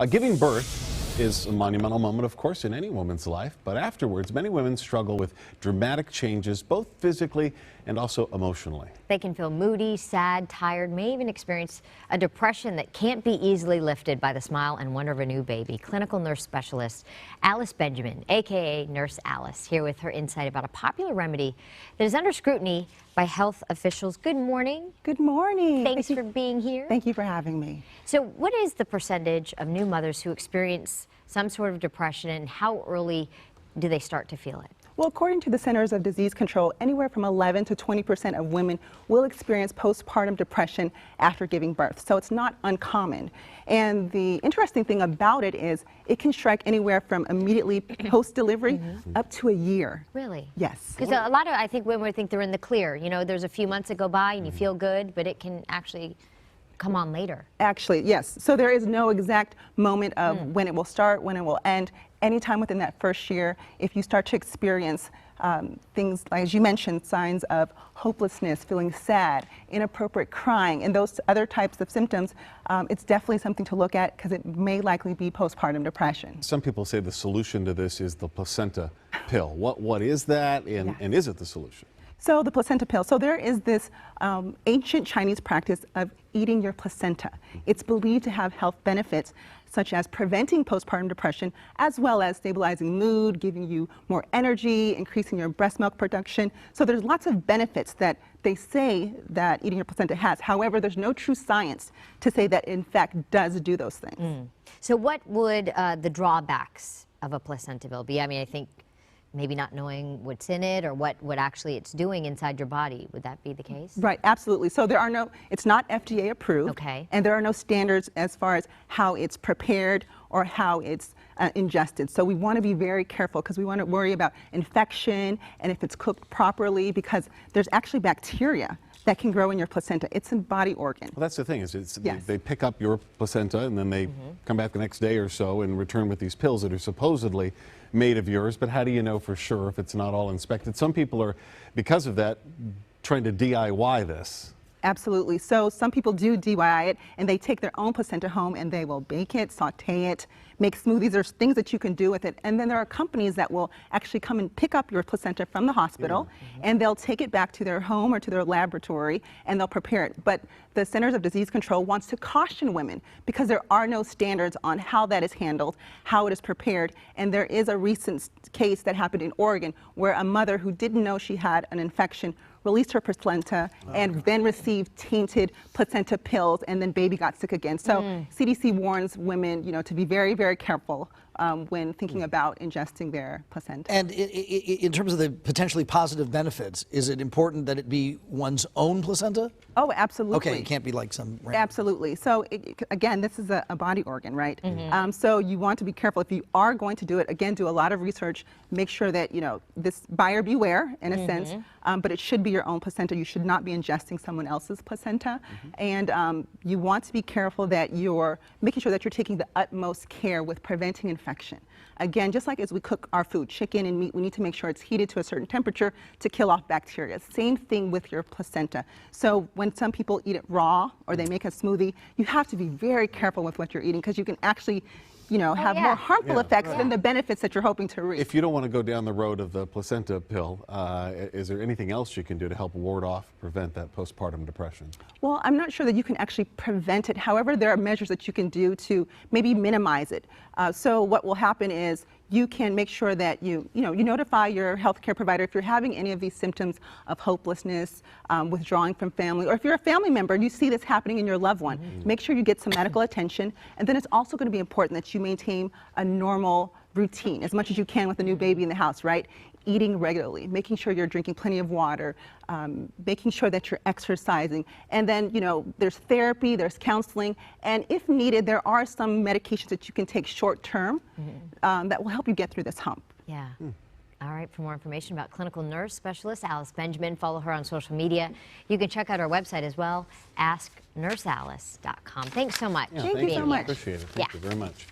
Giving birth is a monumental moment, of course, in any woman's life, but afterwards, many women struggle with dramatic changes, both physically and also emotionally. They can feel moody, sad, tired, may even experience a depression that can't be easily lifted by the smile and wonder of a new baby. Clinical nurse specialist Alice Benjamin, aka Nurse Alice, here with her insight about a popular remedy that is under scrutiny by health officials. Good morning. Good morning. Thanks for being here. Thank you for having me. So what is the percentage of new mothers who experience some sort of depression, and how early do they start to feel it? Well, according to the Centers of Disease Control, anywhere from 11 to 20% of women will experience postpartum depression after giving birth. So it's not uncommon. And the interesting thing about it is it can strike anywhere from immediately post-delivery up to a year. Really? Yes. Because a lot of, I think, women think they're in the clear. You know, there's a few months that go by and you feel good, but it can actually come on later. Actually, yes. So there is no exact moment of when it will start, when it will end. Anytime within that first year, if you start to experience things like, as you mentioned, signs of hopelessness, feeling sad, inappropriate crying, and those other types of symptoms, it's definitely something to look at because it may likely be postpartum depression. Some people say the solution to this is the placenta pill. What is that, and is it the solution? So the placenta pill. So there is this ancient Chinese practice of eating your placenta. It's believed to have health benefits such as preventing postpartum depression, as well as stabilizing mood, giving you more energy, increasing your breast milk production. So there's lots of benefits that they say that eating your placenta has. However, there's no true science to say that in fact does do those things. So what would the drawbacks of a placenta pill be? I mean, I think maybe not knowing what's in it or what actually it's doing inside your body. Would that be the case? Right, absolutely. So there are no, it's not FDA approved. Okay. And there are no standards as far as how it's prepared or how it's ingested. So we want to be very careful because we want to worry about infection and if it's cooked properly, because there's actually bacteria that can grow in your placenta. It's a body organ. Well, that's the thing, is Yes. they pick up your placenta and then they come back the next day or so and return with these pills that are supposedly made of yours, but how do you know for sure if it's not all inspected? Some people are, because of that, trying to DIY this. Absolutely. So some people do DIY it, and they take their own placenta home and they will bake it, saute it, make smoothies. There's things that you can do with it. And then there are companies that will actually come and pick up your placenta from the hospital, and they'll take it back to their home or to their laboratory, and they'll prepare it. But the Centers of Disease Control wants to caution women because there are no standards on how that is handled, how it is prepared. And there is a recent case that happened in Oregon where a mother who didn't know she had an infection released her placenta and then received tainted placenta pills, and then baby got sick again. So CDC warns women, you know, to be very, very careful when thinking about ingesting their placenta. And in terms of the potentially positive benefits, is it important that it be one's own placenta? Oh, absolutely. Okay, it can't be like some random. Absolutely. So again, this is a body organ, right? So you want to be careful. If you are going to do it, again, do a lot of research. Make sure that, you know, this buyer beware in a sense, but it should be your own placenta. You should not be ingesting someone else's placenta. And you want to be careful that you're making sure that you're taking the utmost care with preventing infection. Again, just like as we cook our food, chicken and meat, we need to make sure it's heated to a certain temperature to kill off bacteria. Same thing with your placenta. So when some people eat it raw or they make a smoothie, you have to be very careful with what you're eating because you can actually, you know, have more harmful effects than the benefits that you're hoping to reap. If you don't want to go down the road of the placenta pill, is there anything else you can do to help ward off, prevent that postpartum depression? Well, I'm not sure that you can actually prevent it. However, there are measures that you can do to maybe minimize it. So what will happen is you can make sure that you notify your healthcare provider if you're having any of these symptoms of hopelessness, withdrawing from family, or if you're a family member and you see this happening in your loved one, make sure you get some medical attention. And then it's also going to be important that you maintain a normal routine as much as you can with a new baby in the house, right? Eating regularly, making sure you're drinking plenty of water, making sure that you're exercising. And then, you know, there's therapy, there's counseling, and if needed, there are some medications that you can take short term that will help you get through this hump. Yeah. All right, for more information about clinical nurse specialist Alice Benjamin, follow her on social media. You can check out our website as well, asknursealice.com. Thanks so much. Thank you so much. Appreciate it. Thank you very much.